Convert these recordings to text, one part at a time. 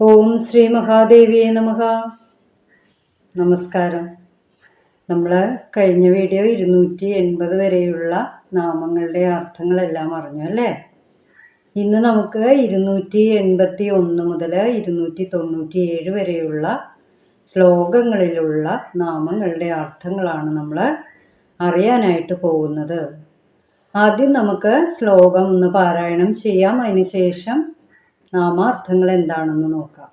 ഓം ശ്രീ മഹാദേവിയെ നമഃ. നമസ്കാരം. നമ്മൾ കഴിഞ്ഞ വീഡിയോ 280 വരെയുള്ള നാമങ്ങളുടെ അർത്ഥങ്ങളെല്ലാം അറിഞ്ഞു അല്ലേ? ഇന്ന് നമുക്ക് 281 മുതൽ 297 വരെയുള്ള ശ്ലോകങ്ങളിലുള്ള നാമങ്ങളുടെ അർത്ഥങ്ങളാണ് നമ്മൾ അറിയാനായിട്ട് പോകുന്നത്. ആദ്യം നമുക്ക് ശ്ലോകം ഒന്ന് പാരായണം ചെയ്യാം. അതിനുശേഷം നാമാർത്ഥങ്ങൾ എന്താണെന്ന് നോക്കാം.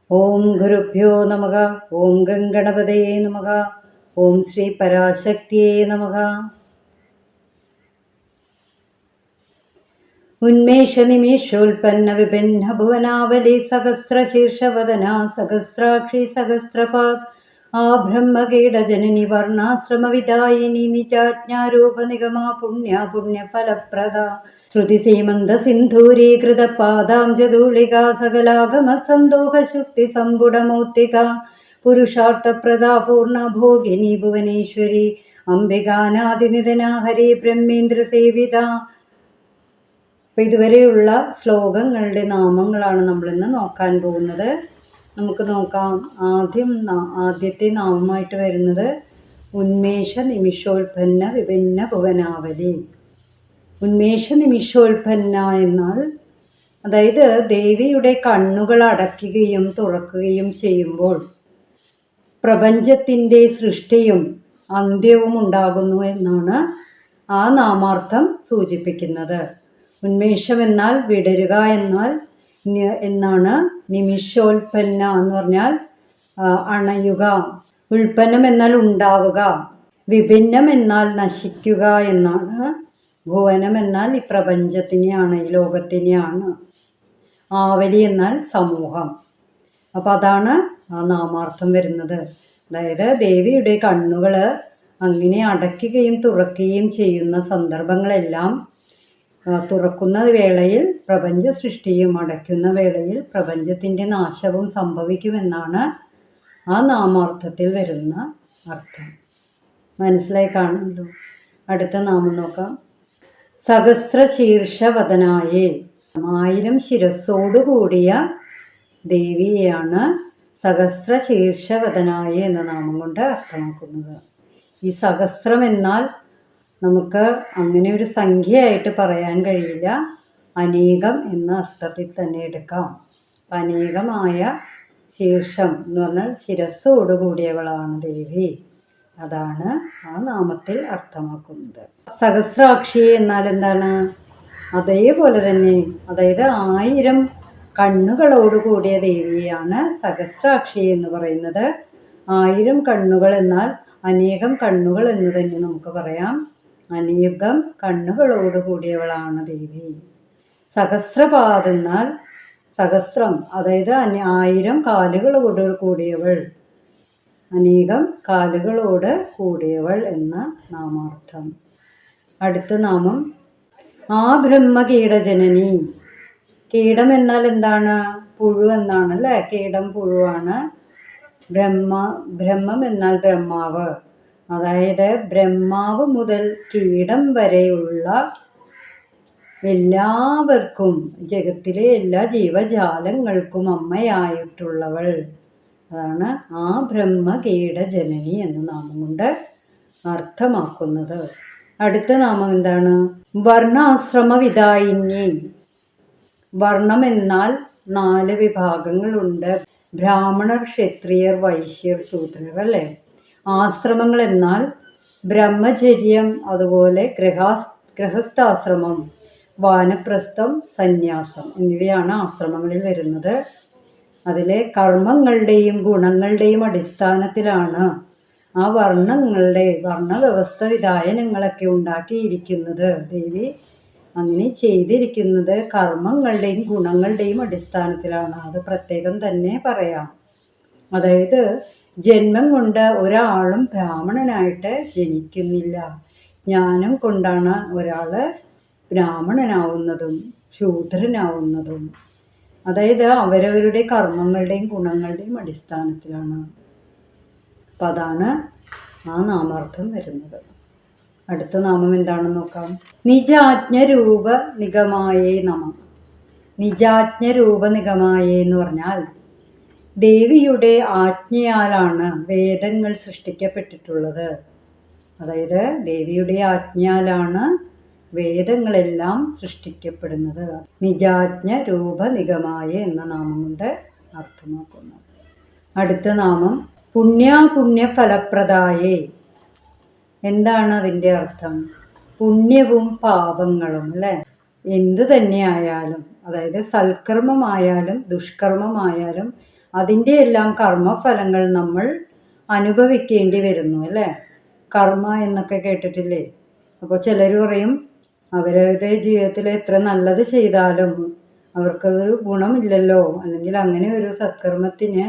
ഓം ഗുരുഭ്യോ നമഃ. ഓം ഗംഗണപതയേ നമഃ. ഓം ശ്രീ പരാശക്തിയേ നമഃ. ഉന്മേഷനിമിഷോൽപ്പന്ന വിഭിന്ന ഭുവനാവലി സഹസ്രശീർഷവദന സഹസ്രാക്ഷി സഹസ്രപാദ് ആ ബ്രഹ്മകീടജനനി വർണ്ണാശ്രമവിദായിനി നിജാജ്ഞാരൂപ നിഗമാ പുണ്യ പുണ്യഫലപ്രദ ശ്രുതിസീമന്ത സിന്ധൂരീകൃത പാദാംജധൂളിക സകലാഗമ സന്തോഹ ശുക്തി സമ്പുടമൗത്തിക പുരുഷാർത്ഥപ്രദാ പൂർണ്ണ ഭോഗിനി ഭുവനേശ്വരി അംബികാനാദിനിധന ഹരി ബ്രഹ്മേന്ദ്ര സേവിത. അപ്പം ഇതുവരെയുള്ള ശ്ലോകങ്ങളുടെ നാമങ്ങളാണ് നമ്മളിന്ന് നോക്കാൻ പോകുന്നത്. നമുക്ക് നോക്കാം. ആദ്യത്തെ നാമമായിട്ട് വരുന്നത് ഉന്മേഷ നിമിഷോൽപ്പന്ന വിഭിന്ന ഭുവനാവലി. ഉന്മേഷ നിമിഷോൽപ്പന്ന എന്നാൽ അതായത് ദേവിയുടെ കണ്ണുകൾ അടയ്ക്കുകയും തുറക്കുകയും ചെയ്യുമ്പോൾ പ്രപഞ്ചത്തിൻ്റെ സൃഷ്ടിയും അന്ത്യവും ഉണ്ടാകുന്നു എന്നാണ് ആ നാമാർത്ഥം സൂചിപ്പിക്കുന്നത്. ഉന്മേഷം എന്നാൽ വിടരുക എന്നാണ്. നിമിഷോൽപ്പന്ന എന്ന് പറഞ്ഞാൽ അണയുക. ഉൽപ്പന്നം എന്നാൽ ഉണ്ടാവുക. വിഭിന്നം എന്നാൽ നശിക്കുക എന്നാണ്. ഭുവനം എന്നാൽ ഈ പ്രപഞ്ചത്തിനെയാണ്, ഈ ലോകത്തിനെയാണ്. ആവലി എന്നാൽ സമൂഹം. അപ്പം അതാണ് ആ നാമാർത്ഥം വരുന്നത്. അതായത് ദേവിയുടെ കണ്ണുകൾ അങ്ങനെ അടയ്ക്കുകയും തുറക്കുകയും ചെയ്യുന്ന സന്ദർഭങ്ങളെല്ലാം തുറക്കുന്ന വേളയിൽ പ്രപഞ്ച സൃഷ്ടിയും അടയ്ക്കുന്ന വേളയിൽ പ്രപഞ്ചത്തിൻ്റെ നാശവും സംഭവിക്കുമെന്നാണ് ആ നാമാർത്ഥത്തിൽ വരുന്ന അർത്ഥം. മനസ്സിലായി കാണുമല്ലോ. അടുത്ത നാമം നോക്കാം. സഹസ്രശീർഷവദനായേ. 1000 ശിരസ്സോടുകൂടിയ ദേവിയെയാണ് സഹസ്രശീർഷവദനായേ എന്ന നാമം കൊണ്ട് അർത്ഥമാക്കുന്നത്. ഈ സഹസ്രം എന്നാൽ നമുക്ക് അങ്ങനെ ഒരു സംഖ്യയായിട്ട് പറയാൻ കഴിയില്ല. അനേകം എന്ന അർത്ഥത്തിൽ തന്നെ എടുക്കാം. അനേകമായ ശീർഷം എന്ന് പറഞ്ഞാൽ ശിരസ്സോടുകൂടിയവളാണ് ദേവി. അതാണ് ആ നാമത്തിൽ അർത്ഥമാക്കുന്നത്. സഹസ്രാക്ഷി എന്നാൽ എന്താണ്? അതേപോലെ തന്നെ, അതായത് 1000 കണ്ണുകളോടുകൂടിയ ദേവിയാണ് സഹസ്രാക്ഷി എന്ന് പറയുന്നത്. 1000 കണ്ണുകൾ എന്നാൽ അനേകം കണ്ണുകൾ എന്ന് തന്നെ നമുക്ക് പറയാം. അനേകം കണ്ണുകളോട് കൂടിയവളാണ് ദേവി. സഹസ്രപാദ് എന്നാൽ സഹസ്രം, അതായത് 1000 കാലുകളോട് കൂടിയവൾ, അനേകം കാലുകളോട് കൂടിയവൾ എന്ന നാമാർത്ഥം. അടുത്ത നാമം ആ ബ്രഹ്മകീടജനനി. കീടം എന്നാൽ എന്താണ്? പുഴു എന്നാണ് അല്ലേ? കീടം പുഴുവാണ്. ബ്രഹ്മം എന്നാൽ ബ്രഹ്മാവ്. അതായത് ബ്രഹ്മാവ് മുതൽ കീടം വരെയുള്ള എല്ലാവർക്കും, ജഗത്തിലെ എല്ലാ ജീവജാലങ്ങൾക്കും അമ്മയായിട്ടുള്ളവൾ. അതാണ് ആ ബ്രഹ്മകീടജനനി എന്ന നാമം കൊണ്ട് അർത്ഥമാക്കുന്നത്. അടുത്ത നാമം എന്താണ്? വർണ്ണാശ്രമവിദായിന്യേ. വർണ്ണം എന്നാൽ 4 വിഭാഗങ്ങളുണ്ട്. ബ്രാഹ്മണർ, ക്ഷത്രിയർ, വൈശ്യർ, ശൂദ്രർ അല്ലേ? ആശ്രമങ്ങൾ എന്നാൽ ബ്രഹ്മചര്യം, അതുപോലെ ഗൃഹസ്ഥാശ്രമം, വാനപ്രസ്ഥം, സന്യാസം എന്നിവയാണ് ആശ്രമങ്ങളിൽ വരുന്നത്. അതിലെ കർമ്മങ്ങളുടെയും ഗുണങ്ങളുടെയും അടിസ്ഥാനത്തിലാണ് ആ വർണ്ണവ്യവസ്ഥ വിധായനങ്ങളൊക്കെ ഉണ്ടാക്കിയിരിക്കുന്നത്. ദേവി അങ്ങനെ ചെയ്തിരിക്കുന്നത് കർമ്മങ്ങളുടെയും ഗുണങ്ങളുടെയും അടിസ്ഥാനത്തിലാണ്. അത് പ്രത്യേകം തന്നെ പറയാം. അതായത് ജന്മം കൊണ്ട് ഒരാളും ബ്രാഹ്മണനായിട്ട് ജനിക്കുന്നില്ല. ജ്ഞാനം കൊണ്ടാണ് ഒരാൾ ബ്രാഹ്മണനാവുന്നതും ശൂദ്രനാവുന്നതും. അതായത് അവരവരുടെ കർമ്മങ്ങളുടെയും ഗുണങ്ങളുടെയും അടിസ്ഥാനത്തിലാണ്. അപ്പം അതാണ് ആ നാമാർത്ഥം വരുന്നത്. അടുത്ത നാമം എന്താണെന്ന് നോക്കാം. നിജാജ്ഞരൂപ നിഗമായേ നമഃ. നിജാജ്ഞ രൂപനിഗമായ എന്ന് പറഞ്ഞാൽ ദേവിയുടെ ആജ്ഞയാലാണ് വേദങ്ങൾ സൃഷ്ടിക്കപ്പെട്ടിട്ടുള്ളത്. അതായത് ദേവിയുടെ ആജ്ഞയാലാണ് വേദങ്ങളെല്ലാം സൃഷ്ടിക്കപ്പെടുന്നത്. നിജാജ്ഞ രൂപനിഗമായ എന്ന നാമം കൊണ്ട് അർത്ഥമാക്കുന്നു. അടുത്ത നാമം പുണ്യാപുണ്യ ഫലപ്രദായേ. എന്താണ് അതിൻ്റെ അർത്ഥം? പുണ്യവും പാപങ്ങളും അല്ലേ, എന്ത് തന്നെയായാലും, അതായത് സൽക്കർമ്മമായാലും ദുഷ്കർമ്മമായാലും അതിൻ്റെ എല്ലാം കർമ്മഫലങ്ങൾ നമ്മൾ അനുഭവിക്കേണ്ടി വരുന്നു അല്ലേ. കർമ്മ എന്നൊക്കെ കേട്ടിട്ടില്ലേ? അപ്പോൾ ചിലർ പറയും അവരവരുടെ ജീവിതത്തിൽ എത്ര നല്ലത് ചെയ്താലും അവർക്കൊരു ഗുണമില്ലല്ലോ, അല്ലെങ്കിൽ അങ്ങനെ ഒരു സത്കർമ്മത്തിന്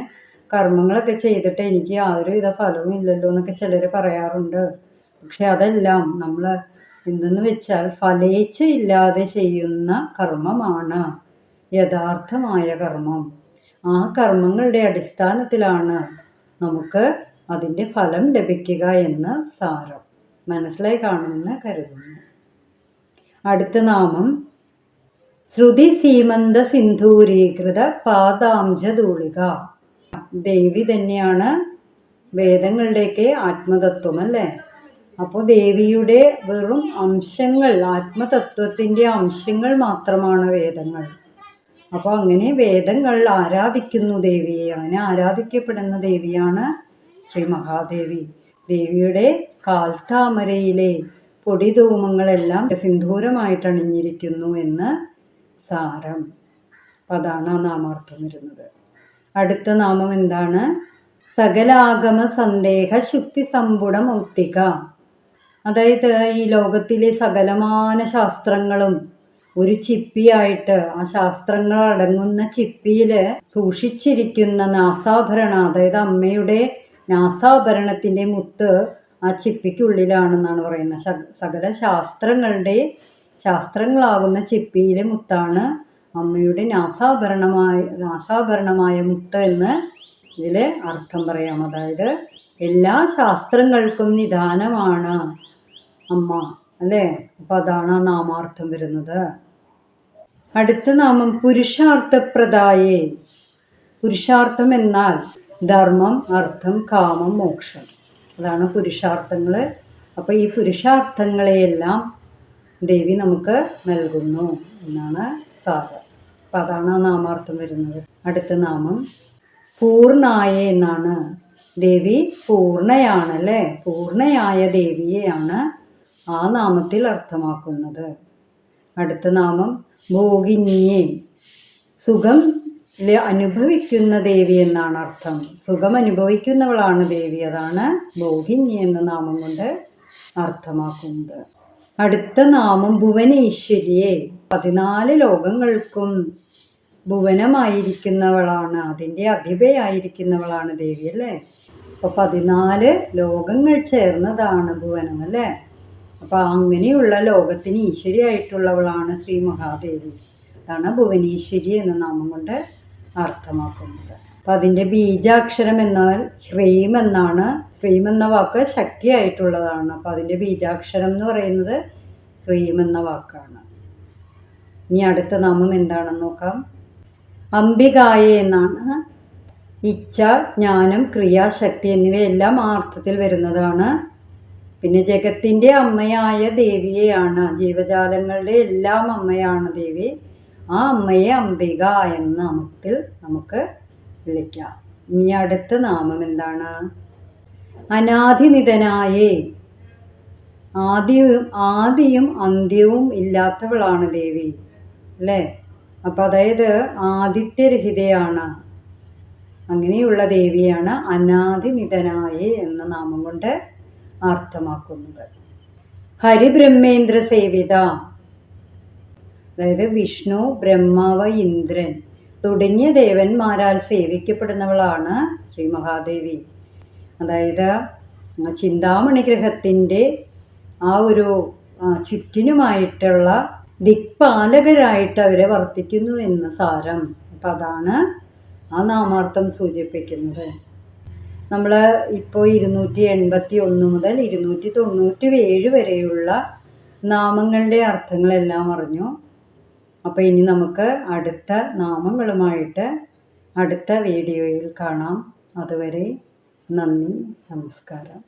കർമ്മങ്ങളൊക്കെ ചെയ്തിട്ട് എനിക്ക് യാതൊരുവിധ ഫലവും ഇല്ലല്ലോ എന്നൊക്കെ ചിലർ പറയാറുണ്ട്. പക്ഷെ അതെല്ലാം നമ്മൾ എന്തെന്ന് വെച്ചാൽ ഫലേച്ഛ ഇല്ലാതെ ചെയ്യുന്ന കർമ്മമാണ് യഥാർത്ഥമായ കർമ്മം. ആ കർമ്മങ്ങളുടെ അടിസ്ഥാനത്തിലാണ് നമുക്ക് അതിൻ്റെ ഫലം ലഭിക്കുക എന്ന് സാരം. മനസ്സിലായി കാണുമെന്ന് കരുതുന്നു. അടുത്ത നാമം ശ്രുതി സീമന്ത സിന്ധൂരീകൃത പാദാംജധൂളിക. ദേവി തന്നെയാണ് വേദങ്ങളുടെയൊക്കെ ആത്മതത്വം അല്ലേ. അപ്പോൾ ദേവിയുടെ വെറും അംശങ്ങൾ, ആത്മതത്വത്തിൻ്റെ അംശങ്ങൾ മാത്രമാണ് വേദങ്ങൾ. അപ്പോൾ അങ്ങനെ വേദങ്ങൾ ആരാധിക്കുന്നു ദേവിയെ. അങ്ങനെ ആരാധിക്കപ്പെടുന്ന ദേവിയാണ് ശ്രീ മഹാദേവി. ദേവിയുടെ കാൽത്താമരയിലെ പൊടിധൂമങ്ങളെല്ലാം സിന്ദൂരമായിട്ട് അണിഞ്ഞിരിക്കുന്നു എന്ന് സാരം. അപ്പം അതാണ് ആ നാമാർത്ഥം വരുന്നത്. അടുത്ത നാമം എന്താണ്? സകലാഗമ സന്ദേഹ ശുക്തി സമ്പുട മൗക്തിക. അതായത് ഈ ലോകത്തിലെ സകലമാന ശാസ്ത്രങ്ങളും ഒരു ചിപ്പിയായിട്ട്, ആ ശാസ്ത്രങ്ങൾ അടങ്ങുന്ന ചിപ്പിയിൽ സൂക്ഷിച്ചിരിക്കുന്ന നാസാഭരണ, അതായത് അമ്മയുടെ നാസാഭരണത്തിൻ്റെ മുത്ത് ആ ചിപ്പിക്കുള്ളിലാണെന്നാണ് പറയുന്നത്. സകല ശാസ്ത്രങ്ങളാകുന്ന ചിപ്പിയിലെ മുത്താണ് അമ്മയുടെ നാസാഭരണമായ മുത്ത് എന്ന് ഇതിൽ അർത്ഥം പറയാം. അതായത് എല്ലാ ശാസ്ത്രങ്ങൾക്കും നിദാനമാണ് അമ്മ അല്ലേ. അപ്പം അതാണ് ആ നാമാർത്ഥം വരുന്നത്. അടുത്ത നാമം പുരുഷാർത്ഥപ്രദായേ. പുരുഷാർത്ഥം എന്നാൽ ധർമ്മം, അർത്ഥം, കാമം, മോക്ഷം. അതാണ് പുരുഷാർത്ഥങ്ങൾ. അപ്പോൾ ഈ പുരുഷാർത്ഥങ്ങളെയെല്ലാം ദേവി നമുക്ക് നൽകുന്നു എന്നാണ് സാരം. അപ്പം അതാണ് ആ നാമാർത്ഥം വരുന്നത്. അടുത്ത നാമം പൂർണ്ണായ എന്നാണ്. ദേവി പൂർണ്ണയാണല്ലേ. പൂർണ്ണയായ ദേവിയെയാണ് ആ നാമത്തിൽ അർത്ഥമാക്കുന്നത്. അടുത്ത നാമം ഭോഗിനിയെ. സുഖം അനുഭവിക്കുന്ന ദേവി എന്നാണ് അർത്ഥം. സുഖം അനുഭവിക്കുന്നവളാണ് ദേവി. അതാണ് ഭോഗിനി എന്ന നാമം കൊണ്ട് അർത്ഥമാക്കുന്നത്. അടുത്ത നാമം ഭുവനേശ്വരിയെ. 14 ലോകങ്ങൾക്കും ഭുവനമായിരിക്കുന്നവളാണ്, അതിൻ്റെ അധിപയായിരിക്കുന്നവളാണ് ദേവി അല്ലേ. അപ്പോൾ 14 ലോകങ്ങൾ ചേർന്നതാണ് ഭുവനം അല്ലേ. അപ്പോൾ അങ്ങനെയുള്ള ലോകത്തിന് ഈശ്വരിയായിട്ടുള്ളവളാണ് ശ്രീ മഹാദേവി. അതാണ് ഭുവനേശ്വരി എന്ന നാമം കൊണ്ട് അർത്ഥമാക്കുന്നത്. അപ്പം അതിൻ്റെ ബീജാക്ഷരം എന്നാൽ ഹ്രീം എന്നാണ്. ഹ്രീം എന്ന വാക്ക് ശക്തിയായിട്ടുള്ളതാണ്. അപ്പോൾ അതിൻ്റെ ബീജാക്ഷരം എന്ന് പറയുന്നത് ഹ്രീം എന്ന വാക്കാണ്. ഇനി അടുത്ത നാമം എന്താണെന്ന് നോക്കാം. അംബികായ എന്നാണ്. ഇച്ഛ, ജ്ഞാനം, ക്രിയാശക്തി എന്നിവയെല്ലാം ആ അർത്ഥത്തിൽ വരുന്നതാണ്. പിന്നെ ജഗത്തിൻ്റെ അമ്മയായ ദേവിയെയാണ്, ജീവജാലങ്ങളുടെ എല്ലാം അമ്മയാണ് ദേവി. ആ അമ്മയെ അംബിക എന്ന നാമത്തിൽ നമുക്ക് വിളിക്കാം. ഇനി അടുത്ത നാമം എന്താണ്? അനാദിനിധനായേ. ആദിയും അന്ത്യവും ഇല്ലാത്തവളാണ് ദേവി അല്ലേ. അപ്പം അതായത് ആദിത്യരഹിതയാണ്. അങ്ങനെയുള്ള ദേവിയാണ് അനാദിനിധനായേ എന്ന നാമം കൊണ്ട് അർത്ഥമാക്കുന്നത്. ഹരിബ്രഹ്മേന്ദ്ര സേവിത. അതായത് വിഷ്ണു, ബ്രഹ്മാവ്, ഇന്ദ്രൻ തുടങ്ങിയ ദേവന്മാരാൽ സേവിക്കപ്പെടുന്നവളാണ് ശ്രീ മഹാദേവി. അതായത് ചിന്താമണി ഗ്രഹത്തിൻ്റെ ആ ഒരു ചുറ്റിനുമായിട്ടുള്ള ദിക്പാലകരായിട്ട് അവരെ വർത്തിക്കുന്നു എന്ന് സാരം. അപ്പം അതാണ് ആ നാമാർത്ഥം സൂചിപ്പിക്കുന്നത്. നമ്മൾ ഇപ്പോൾ 281 മുതൽ 297 വരെയുള്ള നാമങ്ങളുടെ അർത്ഥങ്ങളെല്ലാം അറിഞ്ഞു. അപ്പോൾ ഇനി നമുക്ക് അടുത്ത നാമങ്ങളുമായിട്ട് അടുത്ത വീഡിയോയിൽ കാണാം. അതുവരെ നന്ദി, നമസ്കാരം.